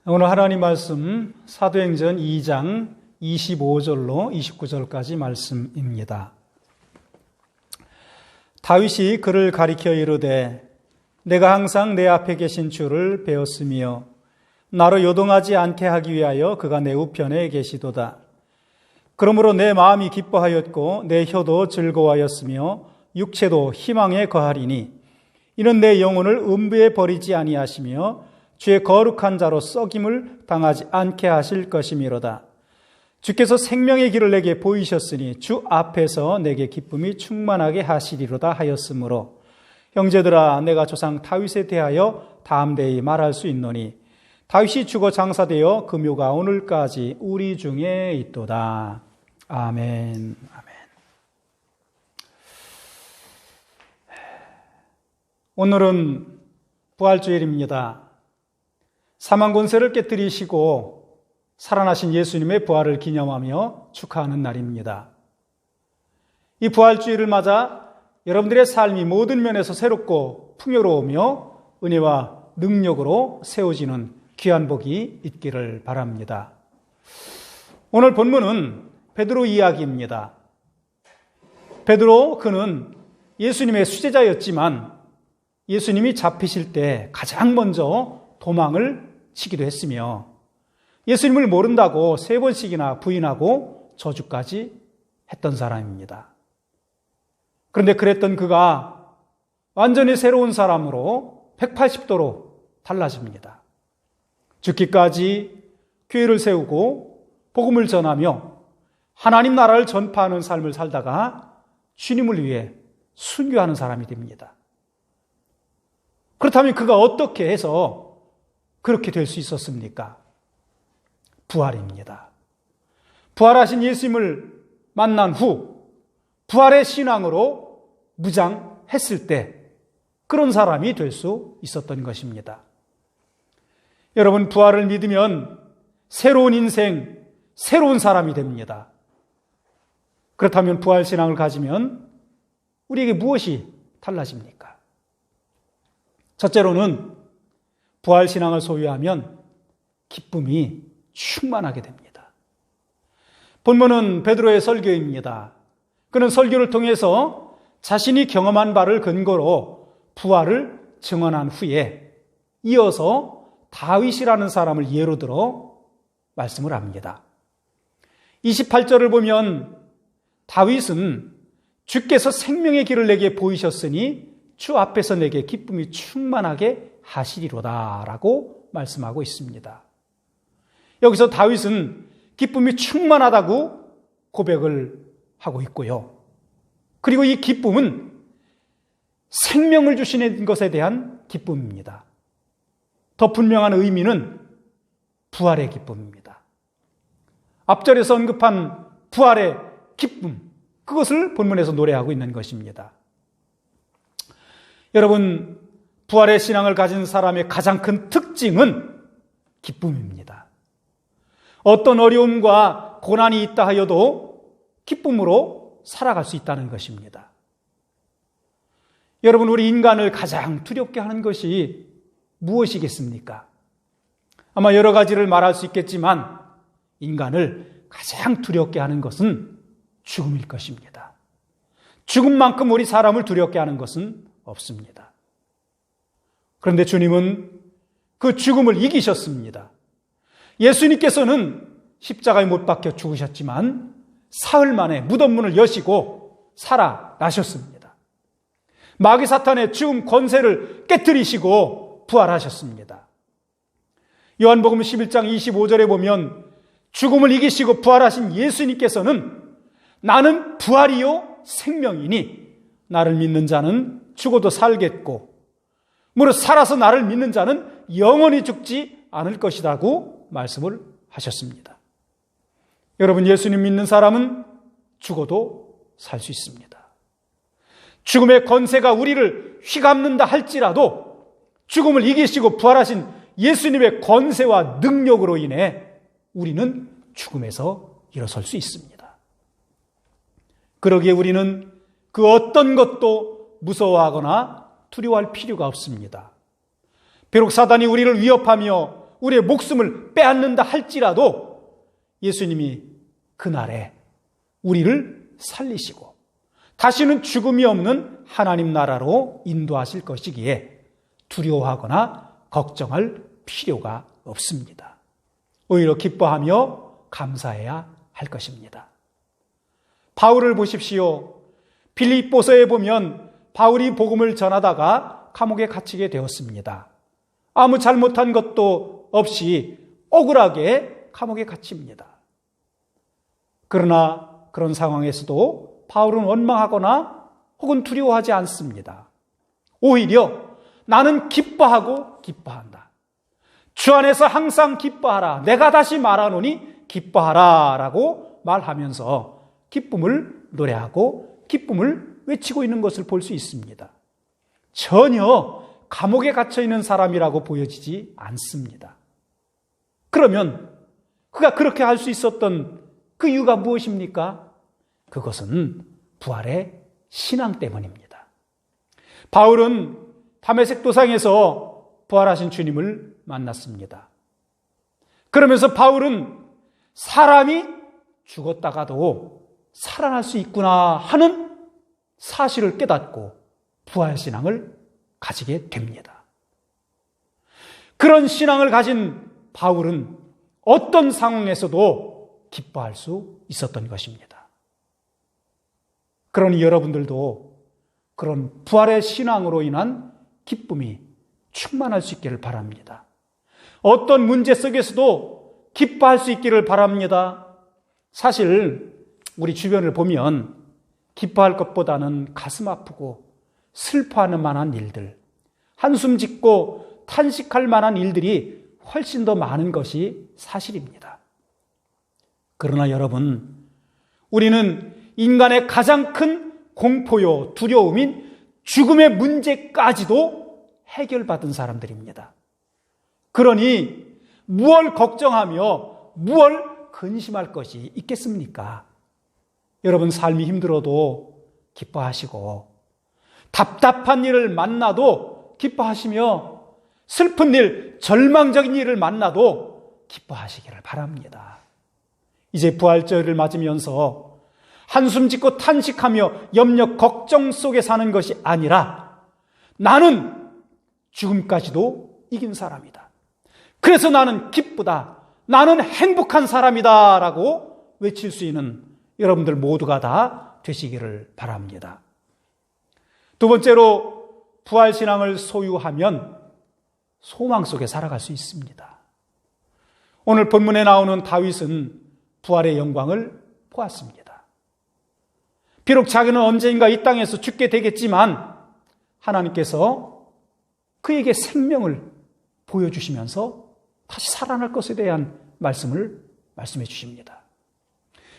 오늘 하나님 말씀 사도행전 2장 25절로 29절까지 말씀입니다. 다윗이 그를 가리켜 이르되 내가 항상 내 앞에 계신 주를 배웠으며 나로 요동하지 않게 하기 위하여 그가 내 우편에 계시도다. 그러므로 내 마음이 기뻐하였고 내 혀도 즐거워하였으며 육체도 희망에 거하리니 이는 내 영혼을 음부에 버리지 아니하시며 주의 거룩한 자로 썩임을 당하지 않게 하실 것이미로다. 주께서 생명의 길을 내게 보이셨으니 주 앞에서 내게 기쁨이 충만하게 하시리로다 하였으므로 형제들아 내가 조상 다윗에 대하여 담대히 말할 수 있노니 다윗이 죽어 장사되어 그 묘가 오늘까지 우리 중에 있도다. 아멘. 아멘. 오늘은 부활주일입니다. 사망 권세를 깨뜨리시고 살아나신 예수님의 부활을 기념하며 축하하는 날입니다. 이 부활주일을 맞아 여러분들의 삶이 모든 면에서 새롭고 풍요로우며 은혜와 능력으로 세워지는 귀한 복이 있기를 바랍니다. 오늘 본문은 베드로 이야기입니다. 베드로 그는 예수님의 수제자였지만 예수님이 잡히실 때 가장 먼저 도망을 치기도 했으며 예수님을 모른다고 3번씩이나 부인하고 저주까지 했던 사람입니다. 그런데 그랬던 그가 완전히 새로운 사람으로 180도로 달라집니다. 죽기까지 교회를 세우고 복음을 전하며 하나님 나라를 전파하는 삶을 살다가 주님을 위해 순교하는 사람이 됩니다. 그렇다면 그가 어떻게 해서 그렇게 될 수 있었습니까? 부활입니다. 부활하신 예수님을 만난 후 부활의 신앙으로 무장했을 때 그런 사람이 될 수 있었던 것입니다. 여러분, 부활을 믿으면 새로운 인생, 새로운 사람이 됩니다. 그렇다면 부활 신앙을 가지면 우리에게 무엇이 달라집니까? 첫째로는 부활 신앙을 소유하면 기쁨이 충만하게 됩니다. 본문은 베드로의 설교입니다. 그는 설교를 통해서 자신이 경험한 바를 근거로 부활을 증언한 후에 이어서 다윗이라는 사람을 예로 들어 말씀을 합니다. 28절을 보면 다윗은 주께서 생명의 길을 내게 보이셨으니 주 앞에서 내게 기쁨이 충만하게 하시리로다 라고 말씀하고 있습니다. 여기서 다윗은 기쁨이 충만하다고 고백을 하고 있고요. 그리고 이 기쁨은 생명을 주시는 것에 대한 기쁨입니다. 더 분명한 의미는 부활의 기쁨입니다. 앞절에서 언급한 부활의 기쁨, 그것을 본문에서 노래하고 있는 것입니다. 여러분, 부활의 신앙을 가진 사람의 가장 큰 특징은 기쁨입니다. 어떤 어려움과 고난이 있다 하여도 기쁨으로 살아갈 수 있다는 것입니다. 여러분, 우리 인간을 가장 두렵게 하는 것이 무엇이겠습니까? 아마 여러 가지를 말할 수 있겠지만 인간을 가장 두렵게 하는 것은 죽음일 것입니다. 죽음만큼 우리 사람을 두렵게 하는 것은 없습니다. 그런데 주님은 그 죽음을 이기셨습니다. 예수님께서는 십자가에 못 박혀 죽으셨지만 사흘 만에 무덤 문을 여시고 살아나셨습니다. 마귀 사탄의 죽음 권세를 깨뜨리시고 부활하셨습니다. 요한복음 11장 25절에 보면 죽음을 이기시고 부활하신 예수님께서는 나는 부활이요 생명이니 나를 믿는 자는 죽어도 살겠고 무릇 살아서 나를 믿는 자는 영원히 죽지 않을 것이라고 말씀을 하셨습니다. 여러분, 예수님 믿는 사람은 죽어도 살 수 있습니다. 죽음의 권세가 우리를 휘감는다 할지라도 죽음을 이기시고 부활하신 예수님의 권세와 능력으로 인해 우리는 죽음에서 일어설 수 있습니다. 그러기에 우리는 그 어떤 것도 무서워하거나 두려워할 필요가 없습니다. 비록 사단이 우리를 위협하며 우리의 목숨을 빼앗는다 할지라도 예수님이 그날에 우리를 살리시고 다시는 죽음이 없는 하나님 나라로 인도하실 것이기에 두려워하거나 걱정할 필요가 없습니다. 오히려 기뻐하며 감사해야 할 것입니다. 바울을 보십시오. 빌립보서에 보면 바울이 복음을 전하다가 감옥에 갇히게 되었습니다. 아무 잘못한 것도 없이 억울하게 감옥에 갇힙니다. 그러나 그런 상황에서도 바울은 원망하거나 혹은 두려워하지 않습니다. 오히려 나는 기뻐한다. 주 안에서 항상 기뻐하라. 내가 다시 말하노니 기뻐하라 라고 말하면서 기쁨을 노래하고 기쁨을 외치고 있는 것을 볼 수 있습니다. 전혀 감옥에 갇혀있는 사람이라고 보여지지 않습니다. 그러면 그가 그렇게 할 수 있었던 그 이유가 무엇입니까? 그것은 부활의 신앙 때문입니다. 바울은 다메섹 도상에서 부활하신 주님을 만났습니다. 그러면서 바울은 사람이 죽었다가도 살아날 수 있구나 하는 사실을 깨닫고 부활신앙을 가지게 됩니다. 그런 신앙을 가진 바울은 어떤 상황에서도 기뻐할 수 있었던 것입니다. 그러니 여러분들도 그런 부활의 신앙으로 인한 기쁨이 충만할 수 있기를 바랍니다. 어떤 문제 속에서도 기뻐할 수 있기를 바랍니다. 사실 우리 주변을 보면 기뻐할 것보다는 가슴 아프고 슬퍼하는 만한 일들, 한숨 짓고 탄식할 만한 일들이 훨씬 더 많은 것이 사실입니다. 그러나 여러분, 우리는 인간의 가장 큰 공포요, 두려움인 죽음의 문제까지도 해결받은 사람들입니다. 그러니 무얼 걱정하며 무얼 근심할 것이 있겠습니까? 여러분 삶이 힘들어도 기뻐하시고 답답한 일을 만나도 기뻐하시며 슬픈 일, 절망적인 일을 만나도 기뻐하시기를 바랍니다. 이제 부활절을 맞으면서 한숨 짓고 탄식하며 염려, 걱정 속에 사는 것이 아니라 나는 죽음까지도 이긴 사람이다. 그래서 나는 기쁘다. 나는 행복한 사람이다 라고 외칠 수 있는 여러분들 모두가 다 되시기를 바랍니다. 두 번째로 부활신앙을 소유하면 소망 속에 살아갈 수 있습니다. 오늘 본문에 나오는 다윗은 부활의 영광을 보았습니다. 비록 자기는 언젠가 이 땅에서 죽게 되겠지만 하나님께서 그에게 생명을 보여주시면서 다시 살아날 것에 대한 말씀을 말씀해 주십니다.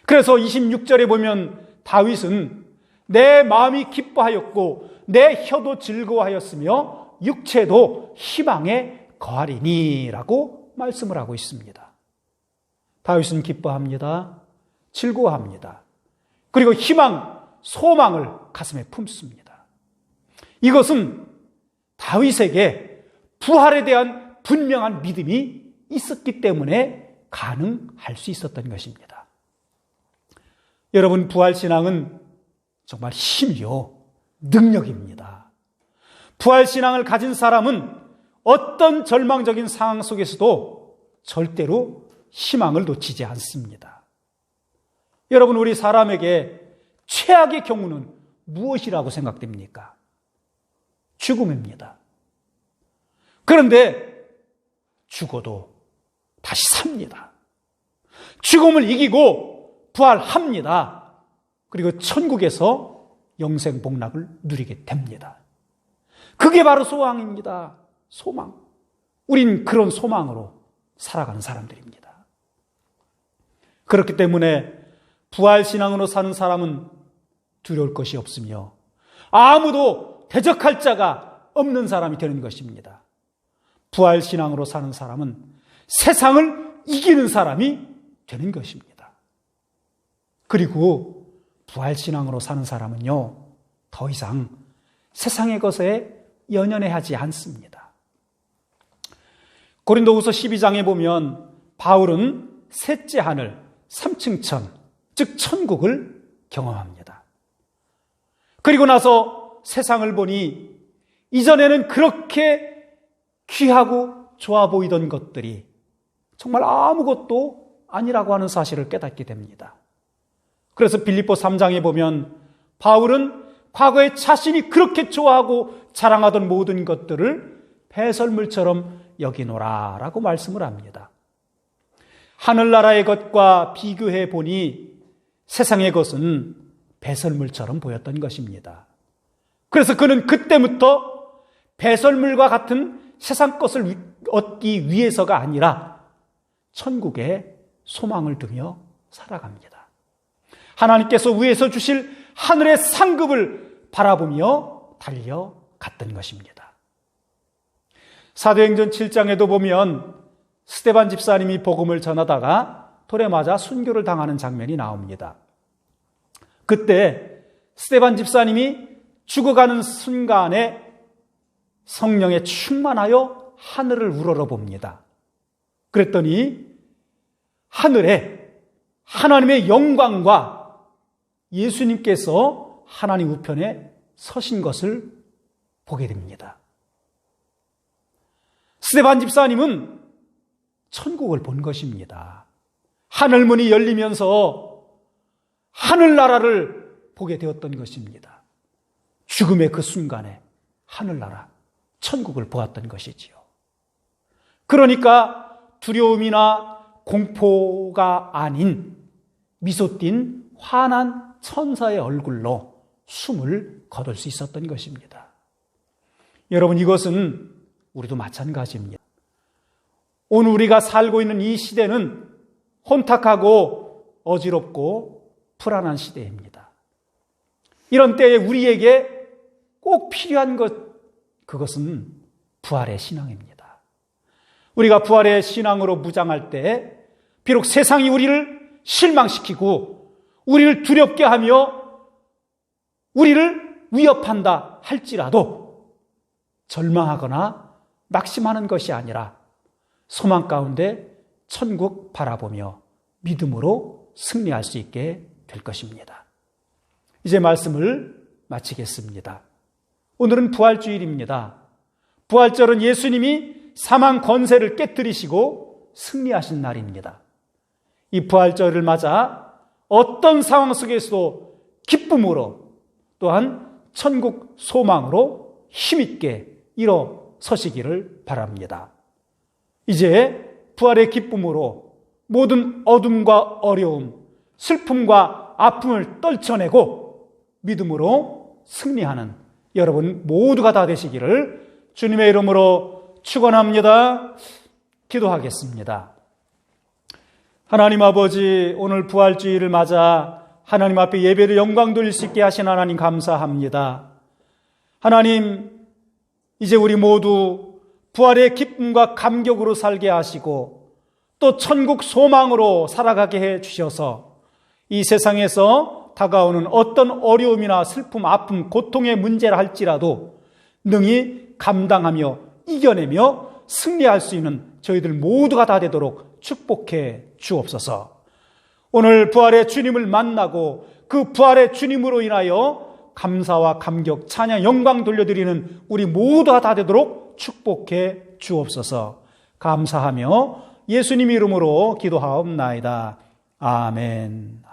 그래서 26절에 보면 다윗은 내 마음이 기뻐하였고 내 혀도 즐거워하였으며 육체도 희망에 거하리니 라고 말씀을 하고 있습니다. 다윗은 기뻐합니다. 즐거워합니다. 그리고 희망, 소망을 가슴에 품습니다. 이것은 다윗에게 부활에 대한 분명한 믿음이 있었기 때문에 가능할 수 있었던 것입니다. 여러분, 부활신앙은 정말 힘이요, 능력입니다. 부활신앙을 가진 사람은 어떤 절망적인 상황 속에서도 절대로 희망을 놓치지 않습니다. 여러분, 우리 사람에게 최악의 경우는 무엇이라고 생각됩니까? 죽음입니다. 그런데 죽어도 다시 삽니다. 죽음을 이기고 부활합니다. 그리고 천국에서 영생 복락을 누리게 됩니다. 그게 바로 소망입니다. 소망. 우린 그런 소망으로 살아가는 사람들입니다. 그렇기 때문에 부활신앙으로 사는 사람은 두려울 것이 없으며 아무도 대적할 자가 없는 사람이 되는 것입니다. 부활신앙으로 사는 사람은 세상을 이기는 사람이 되는 것입니다. 그리고 부활신앙으로 사는 사람은요, 더 이상 세상의 것에 연연해하지 않습니다. 고린도후서 12장에 보면 바울은 셋째 하늘, 3층 천, 즉 천국을 경험합니다. 그리고 나서 세상을 보니 이전에는 그렇게 귀하고 좋아 보이던 것들이 정말 아무것도 아니라고 하는 사실을 깨닫게 됩니다. 그래서 빌립보 3장에 보면 바울은 과거에 자신이 그렇게 좋아하고 자랑하던 모든 것들을 배설물처럼 여기노라 라고 말씀을 합니다. 하늘나라의 것과 비교해 보니 세상의 것은 배설물처럼 보였던 것입니다. 그래서 그는 그때부터 배설물과 같은 세상 것을 얻기 위해서가 아니라 천국에 소망을 두며 살아갑니다. 하나님께서 위에서 주실 하늘의 상급을 바라보며 달려갔던 것입니다. 사도행전 7장에도 보면 스데반 집사님이 복음을 전하다가 돌에 맞아 순교를 당하는 장면이 나옵니다. 그때 스데반 집사님이 죽어가는 순간에 성령에 충만하여 하늘을 우러러봅니다. 그랬더니 하늘에 하나님의 영광과 예수님께서 하나님 우편에 서신 것을 보게 됩니다. 스데반 집사님은 천국을 본 것입니다. 하늘문이 열리면서 하늘나라를 보게 되었던 것입니다. 죽음의 그 순간에 하늘나라, 천국을 보았던 것이지요. 그러니까 두려움이나 공포가 아닌 미소 띈 환한 천사의 얼굴로 숨을 거둘 수 있었던 것입니다. 여러분, 이것은 우리도 마찬가지입니다. 오늘 우리가 살고 있는 이 시대는 혼탁하고 어지럽고 불안한 시대입니다. 이런 때에 우리에게 꼭 필요한 그것은 부활의 신앙입니다. 우리가 부활의 신앙으로 무장할 때 비록 세상이 우리를 실망시키고 우리를 두렵게 하며 우리를 위협한다 할지라도 절망하거나 낙심하는 것이 아니라 소망 가운데 천국 바라보며 믿음으로 승리할 수 있게 될 것입니다. 이제 말씀을 마치겠습니다. 오늘은 부활주일입니다. 부활절은 예수님이 사망 권세를 깨뜨리시고 승리하신 날입니다. 이 부활절을 맞아 어떤 상황 속에서도 기쁨으로 또한 천국 소망으로 힘있게 일어서시기를 바랍니다. 이제 부활의 기쁨으로 모든 어둠과 어려움, 슬픔과 아픔을 떨쳐내고 믿음으로 승리하는 여러분 모두가 다 되시기를 주님의 이름으로 축원합니다. 기도하겠습니다. 하나님 아버지, 오늘 부활주일을 맞아 하나님 앞에 예배를 영광 돌릴 수 있게 하신 하나님 감사합니다. 하나님, 이제 우리 모두 부활의 기쁨과 감격으로 살게 하시고 또 천국 소망으로 살아가게 해 주셔서 이 세상에서 다가오는 어떤 어려움이나 슬픔, 아픔, 고통의 문제라 할지라도 능히 감당하며 이겨내며 승리할 수 있는 저희들 모두가 다 되도록 축복해 주옵소서. 오늘 부활의 주님을 만나고 그 부활의 주님으로 인하여 감사와 감격, 찬양, 영광 돌려드리는 우리 모두가 다 되도록 축복해 주옵소서. 감사하며 예수님 이름으로 기도하옵나이다. 아멘.